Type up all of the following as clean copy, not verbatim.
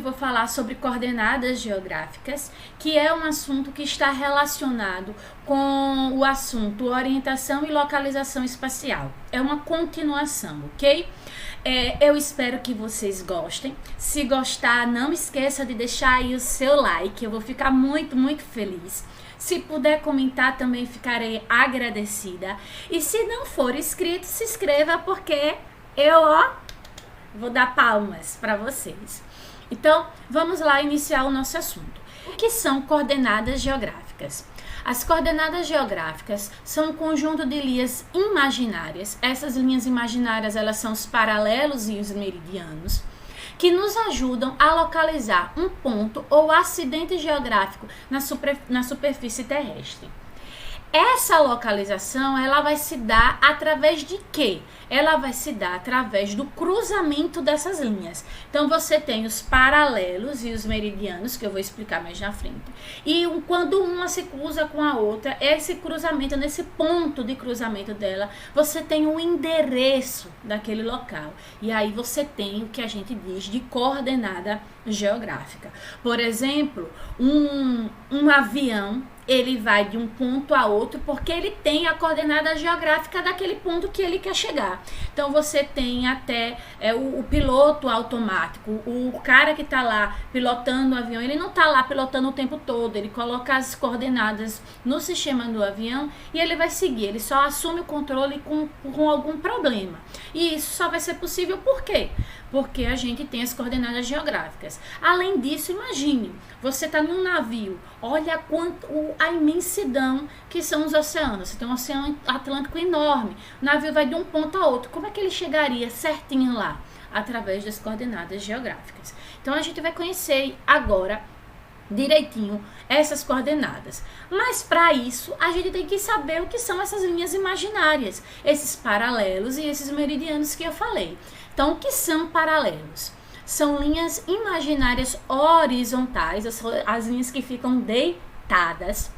eu vou falar sobre coordenadas geográficas, que é um assunto que está relacionado com o assunto orientação e localização espacial. É uma continuação, ok? Eu espero que vocês gostem. Se gostar, não esqueça de deixar aí o seu like, eu vou ficar muito, muito feliz. Se puder comentar, também ficarei agradecida. E se não for inscrito, se inscreva, porque eu, vou dar palmas para vocês. Então, vamos lá iniciar o nosso assunto. O que são coordenadas geográficas? As coordenadas geográficas são um conjunto de linhas imaginárias. Essas linhas imaginárias, elas são os paralelos e os meridianos, que nos ajudam a localizar um ponto ou acidente geográfico na superfície terrestre. Essa localização, ela vai se dar através de quê? Ela vai se dar através do cruzamento dessas linhas. Então, você tem os paralelos e os meridianos, que eu vou explicar mais na frente. E quando uma se cruza com a outra, esse cruzamento, nesse ponto de cruzamento dela, você tem um endereço daquele local. E aí você tem o que a gente diz de coordenada geográfica. Por exemplo, um avião, ele vai de um ponto a outro porque ele tem a coordenada geográfica daquele ponto que ele quer chegar. Então, você tem até o piloto automático, o cara que está lá pilotando o avião, ele não está lá pilotando o tempo todo, ele coloca as coordenadas no sistema do avião e ele vai seguir, ele só assume o controle com algum problema. E isso só vai ser possível por quê? Porque a gente tem as coordenadas geográficas. Além disso, imagine, você está num navio, olha a imensidão que são os oceanos. Você tem um oceano Atlântico enorme, o navio vai de um ponto a outro. Como é que ele chegaria certinho lá? Através das coordenadas geográficas. Então, a gente vai conhecer agora direitinho essas coordenadas. Mas para isso, a gente tem que saber o que são essas linhas imaginárias, esses paralelos e esses meridianos que eu falei. Então, o que são paralelos? São linhas imaginárias horizontais, as linhas que ficam deitadas,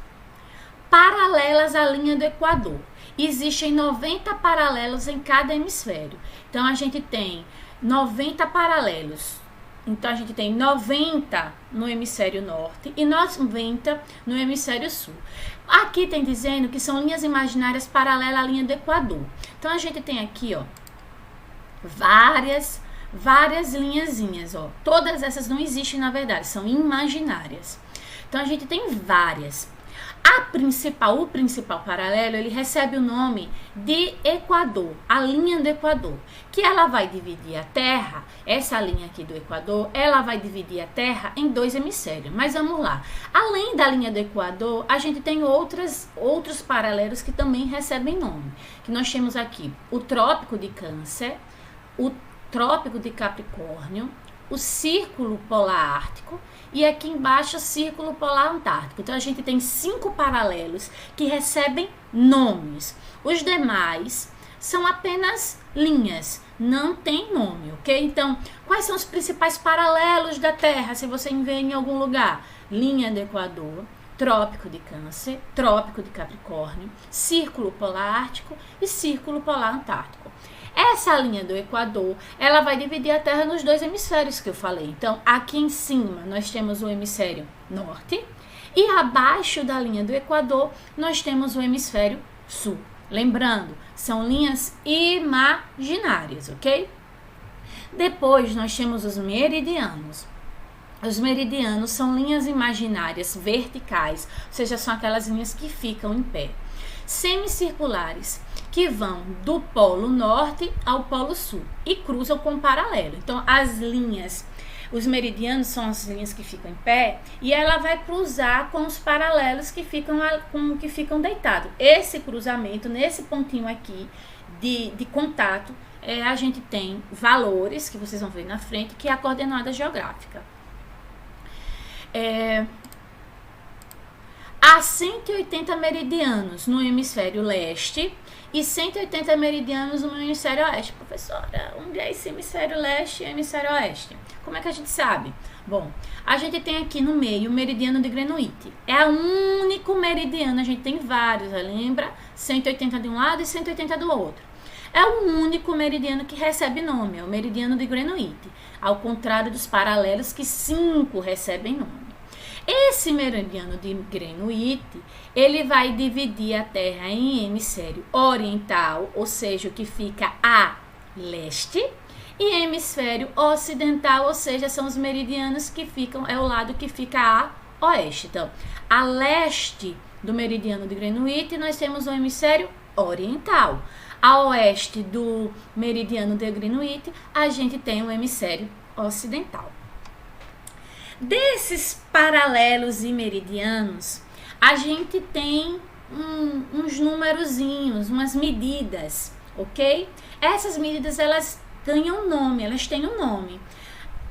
paralelas à linha do Equador. Existem 90 paralelos em cada hemisfério. Então, a gente tem 90 paralelos. Então, a gente tem 90 no hemisfério norte e 90 no hemisfério sul. Aqui tem dizendo que são linhas imaginárias paralelas à linha do Equador. Então, a gente tem aqui, várias linhazinhas, Todas essas não existem, na verdade, são imaginárias. Então, a gente tem várias. O principal paralelo, ele recebe o nome de Equador, a linha do Equador, que ela vai dividir a Terra, essa linha aqui do Equador, ela vai dividir a Terra em dois hemisférios. Mas vamos lá, além da linha do Equador, a gente tem outros paralelos que também recebem nome, que nós temos aqui o Trópico de Câncer, o Trópico de Capricórnio, o Círculo Polar Ártico e aqui embaixo o Círculo Polar Antártico. Então, a gente tem 5 paralelos que recebem nomes. Os demais são apenas linhas, não tem nome, ok? Então, quais são os principais paralelos da Terra, se você vê em algum lugar? Linha do Equador, Trópico de Câncer, Trópico de Capricórnio, Círculo Polar Ártico e Círculo Polar Antártico. Essa linha do Equador, ela vai dividir a Terra nos dois hemisférios que eu falei. Então, aqui em cima, nós temos o hemisfério norte e abaixo da linha do Equador, nós temos o hemisfério sul. Lembrando, são linhas imaginárias, ok? Depois, nós temos os meridianos. Os meridianos são linhas imaginárias verticais, ou seja, são aquelas linhas que ficam em pé, semicirculares, que vão do polo norte ao polo sul e cruzam com paralelo. Então, os meridianos são as linhas que ficam em pé e ela vai cruzar com os paralelos que ficam deitados. Esse cruzamento, nesse pontinho aqui de contato, a gente tem valores que vocês vão ver na frente, que é a coordenada geográfica. Há 180 meridianos no hemisfério leste e 180 meridianos no hemisfério oeste. Professora, onde é esse hemisfério leste e hemisfério oeste? Como é que a gente sabe? Bom, a gente tem aqui no meio o meridiano de Greenwich. É o único meridiano, a gente tem vários, lembra? 180 de um lado e 180 do outro. É o único meridiano que recebe nome, é o meridiano de Greenwich, ao contrário dos paralelos que 5 recebem nome. Esse meridiano de Greenwich, ele vai dividir a Terra em hemisfério oriental, ou seja, o que fica a leste, e hemisfério ocidental, ou seja, são os meridianos que ficam, é o lado que fica a oeste. Então, a leste do meridiano de Greenwich, nós temos o hemisfério oriental. A oeste do meridiano de Greenwich, a gente tem o hemisfério ocidental. Desses paralelos e meridianos, a gente tem uns numerozinhos, umas medidas, ok? Essas medidas, elas ganham nome, elas têm um nome.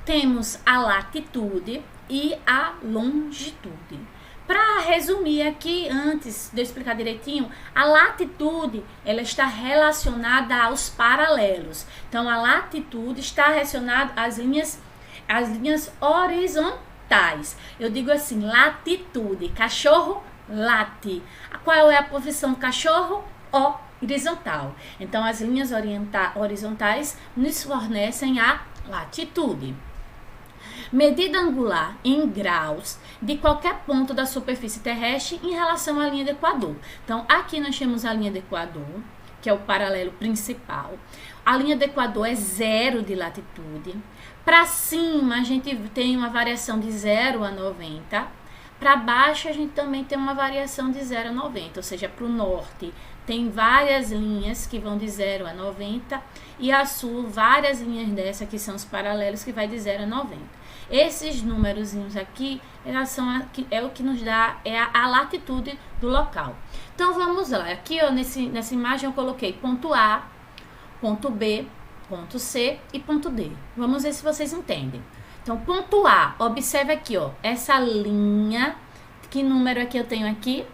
Temos a latitude e a longitude. Para resumir aqui, antes de eu explicar direitinho, a latitude, ela está relacionada aos paralelos. Então, a latitude está relacionada às linhas horizontais. Eu digo assim, latitude, cachorro late. Qual é a posição do cachorro? Horizontal. Então, as linhas horizontais nos fornecem a latitude. Medida angular em graus de qualquer ponto da superfície terrestre em relação à linha do Equador. Então, aqui nós temos a linha do Equador, que é o paralelo principal. A linha do Equador é 0 de latitude. Para cima, a gente tem uma variação de 0 a 90. Para baixo, a gente também tem uma variação de 0 a 90, ou seja, para o norte tem várias linhas que vão de 0 a 90 e a sul várias linhas dessa que são os paralelos que vai de 0 a 90. Esses númerozinhos aqui, é o que nos dá a latitude do local. Então vamos lá, aqui ó, nessa imagem eu coloquei ponto A, ponto B, ponto C e ponto D. Vamos ver se vocês entendem. Então ponto A, observe aqui ó, essa linha, que número aqui eu tenho aqui?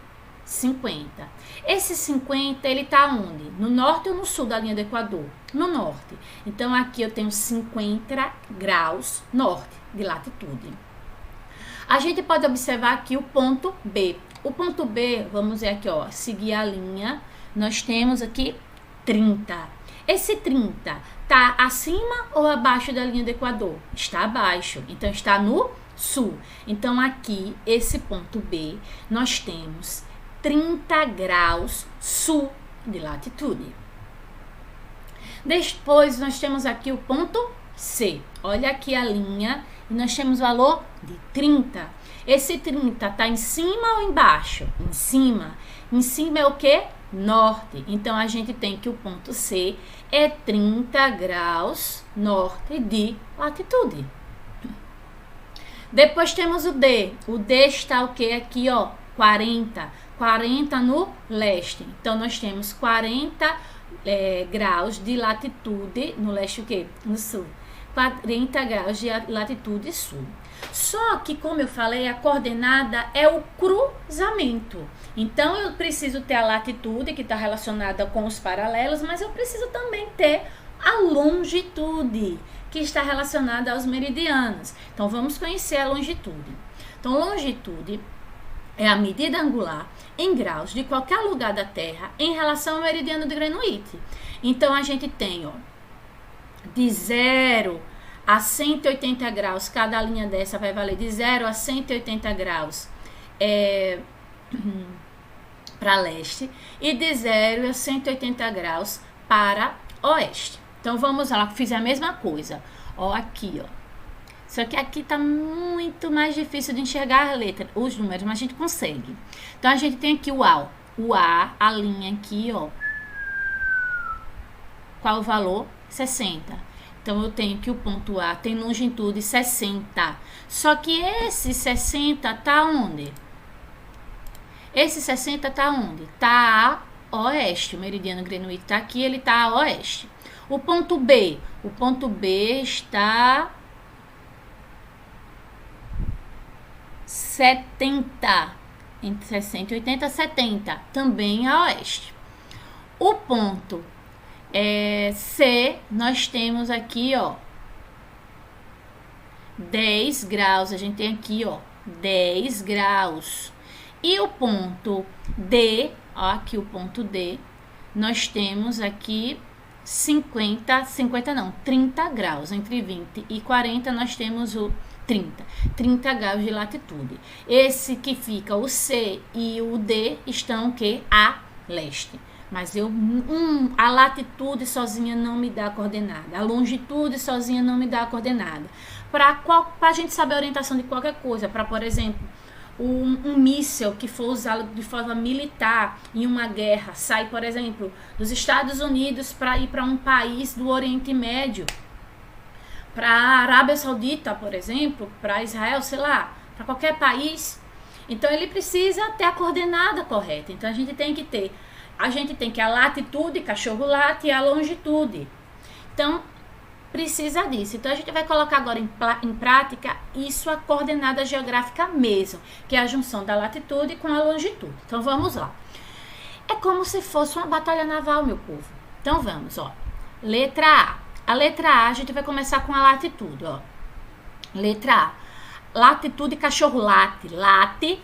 50. Esse 50, ele tá onde? No norte ou no sul da linha do Equador? No norte. Então, aqui eu tenho 50 graus norte de latitude. A gente pode observar aqui o ponto B. O ponto B, vamos ver aqui, ó, seguir a linha. Nós temos aqui 30. Esse 30 tá acima ou abaixo da linha do Equador? Está abaixo. Então, está no sul. Então, aqui, esse ponto B, nós temos 30 graus sul de latitude. Depois, nós temos aqui o ponto C. Olha aqui a linha e nós temos o valor de 30. Esse 30 está em cima ou embaixo? Em cima. Em cima é o que? Norte. Então, a gente tem que o ponto C é 30 graus norte de latitude. Depois temos o D. O D está o que aqui, ó? 40 no leste. Então, nós temos 40 graus de latitude, no leste o quê? No sul. 40 graus de latitude sul. Só que, como eu falei, a coordenada é o cruzamento. Então, eu preciso ter a latitude, que está relacionada com os paralelos, mas eu preciso também ter a longitude, que está relacionada aos meridianos. Então, vamos conhecer a longitude. Então, longitude é a medida angular em graus de qualquer lugar da Terra em relação ao meridiano de Greenwich. Então, a gente tem, ó, de 0 a 180 graus, cada linha dessa vai valer de 0 a 180 graus para leste e de 0 a 180 graus para oeste. Então, vamos lá, fiz a mesma coisa. Ó, aqui, ó. Só que aqui tá muito mais difícil de enxergar a letra, os números, mas a gente consegue. Então, a gente tem aqui o A, ó. O A, a linha aqui, ó. Qual o valor? 60. Então, eu tenho que o ponto A tem longitude 60. Só que esse 60 tá onde? Esse 60 tá onde? Tá a oeste. O meridiano Greenwich tá aqui, ele tá a oeste. O ponto B está 70, entre 60 e 80, 70, também a oeste. O ponto C, nós temos aqui, ó, 10 graus, a gente tem aqui, ó, 10 graus. E o ponto D, ó, aqui o ponto D, nós temos aqui 50 não, 30 graus. Entre 20 e 40 nós temos o 30 graus de latitude. Esse que fica o C e o D estão o que? A leste. Mas a latitude sozinha não me dá a coordenada. A longitude sozinha não me dá a coordenada. Para a gente saber a orientação de qualquer coisa, para, por exemplo, um míssil que for usado de forma militar em uma guerra, sai, por exemplo, dos Estados Unidos para ir para um país do Oriente Médio, para a Arábia Saudita, por exemplo, para Israel, sei lá, para qualquer país. Então ele precisa ter a coordenada correta. Então a gente tem que a latitude, cachorro late, e a longitude. Então precisa disso. Então a gente vai colocar agora em prática isso, a coordenada geográfica mesmo, que é a junção da latitude com a longitude. Então vamos lá. É como se fosse uma batalha naval, meu povo. Então vamos, ó. Letra A. A letra A, a gente vai começar com a latitude, ó. Letra A. Latitude, cachorro late. Late,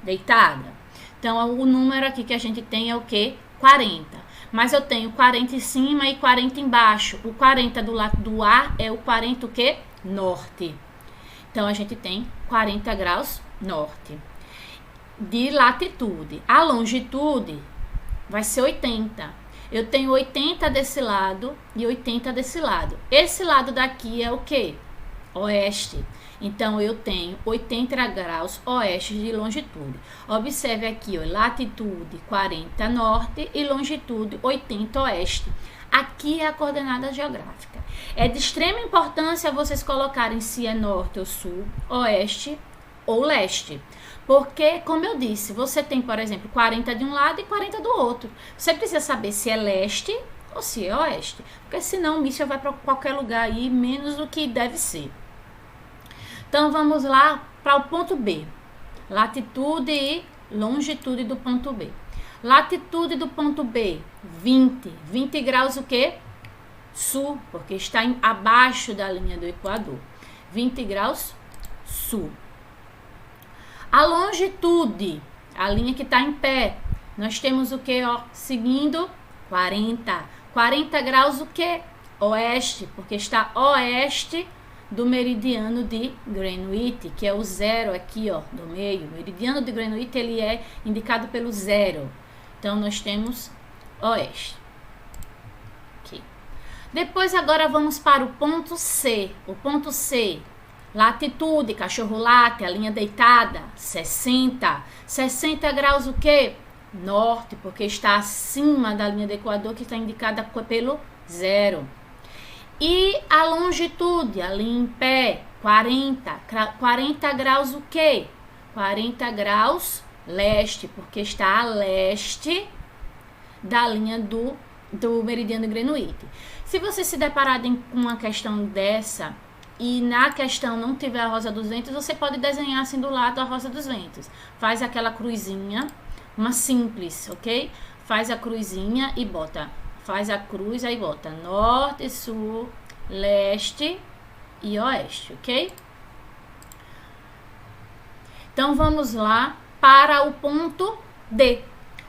deitada. Então, o número aqui que a gente tem é o quê? 40. Mas eu tenho 40 em cima e 40 embaixo. O 40 do lado do A é o 40 o quê? Norte. Então, a gente tem 40 graus norte. De latitude. A longitude vai ser 80. Eu tenho 80 desse lado e 80 desse lado. Esse lado daqui é o quê? Oeste. Então, eu tenho 80 graus oeste de longitude. Observe aqui, ó, latitude 40 norte e longitude 80 oeste. Aqui é a coordenada geográfica. É de extrema importância vocês colocarem se é norte ou sul, oeste ou leste. Porque, como eu disse, você tem, por exemplo, 40 de um lado e 40 do outro. Você precisa saber se é leste ou se é oeste. Porque senão o míssil vai para qualquer lugar aí, menos do que deve ser. Então, vamos lá para o ponto B. Latitude e longitude do ponto B. Latitude do ponto B, 20. 20 graus o quê? Sul, porque está abaixo da linha do Equador. 20 graus sul. A longitude, a linha que está em pé, nós temos o quê? Ó, seguindo 40. 40 graus o quê? Oeste, porque está oeste do meridiano de Greenwich, que é o zero aqui, ó, do meio. O meridiano de Greenwich, ele é indicado pelo zero. Então, nós temos oeste. Aqui. Depois, agora, vamos para o ponto C. O ponto C, latitude, cachorro late, a linha deitada, 60. 60 graus o quê? Norte, porque está acima da linha do Equador, que está indicada pelo zero. E a longitude, ali em pé, 40. 40 graus o quê? 40 graus leste, porque está a leste da linha do meridiano de Greenwich. Se você se deparar com uma questão dessa e na questão não tiver a rosa dos ventos, você pode desenhar assim do lado a rosa dos ventos. Faz aquela cruzinha, uma simples, ok? Faz a cruzinha e bota... Faz a cruz, aí bota norte, sul, leste e oeste, ok? Então, vamos lá para o ponto D.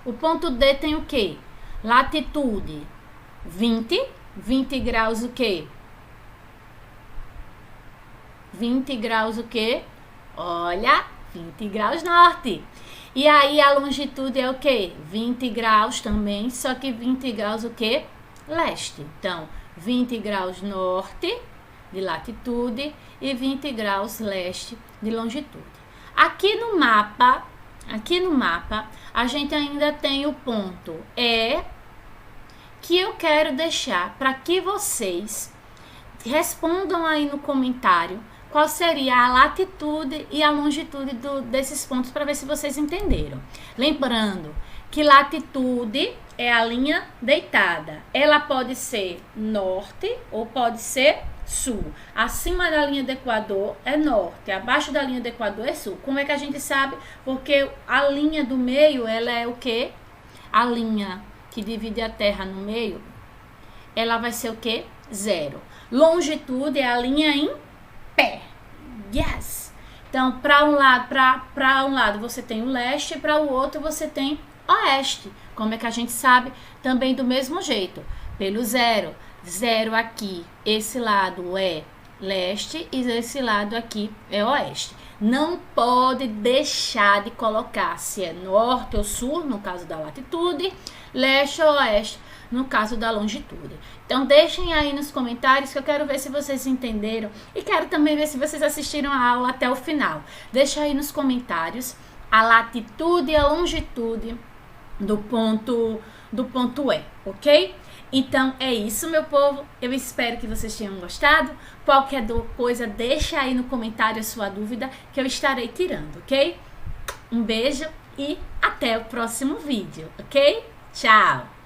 O ponto D tem o quê? Latitude 20. 20 graus o quê? 20 graus o quê? Olha, 20 graus norte. E aí a longitude é o quê? 20 graus também, só que 20 graus o quê? Leste. Então, 20 graus norte de latitude e 20 graus leste de longitude. Aqui no mapa, a gente ainda tem o ponto E, que eu quero deixar para que vocês respondam aí no comentário qual seria a latitude e a longitude desses pontos, para ver se vocês entenderam. Lembrando que latitude é a linha deitada. Ela pode ser norte ou pode ser sul. Acima da linha do Equador é norte, abaixo da linha do Equador é sul. Como é que a gente sabe? Porque a linha do meio, ela é o quê? A linha que divide a Terra no meio, ela vai ser o quê? Zero. Longitude é a linha em pé. Yes! Então, para um lado você tem o leste, para o outro você tem oeste. Como é que a gente sabe? Também do mesmo jeito. pelo zero. Zero aqui, esse lado é leste e esse lado aqui é oeste. Não pode deixar de colocar se é norte ou sul, no caso da latitude, leste ou oeste, no caso da longitude. Então, deixem aí nos comentários que eu quero ver se vocês entenderam e quero também ver se vocês assistiram a aula até o final. Deixa aí nos comentários a latitude e a longitude do ponto E, ok? Então, é isso, meu povo. Eu espero que vocês tenham gostado. Qualquer coisa, deixa aí no comentário a sua dúvida que eu estarei tirando, ok? Um beijo e até o próximo vídeo, ok? Tchau!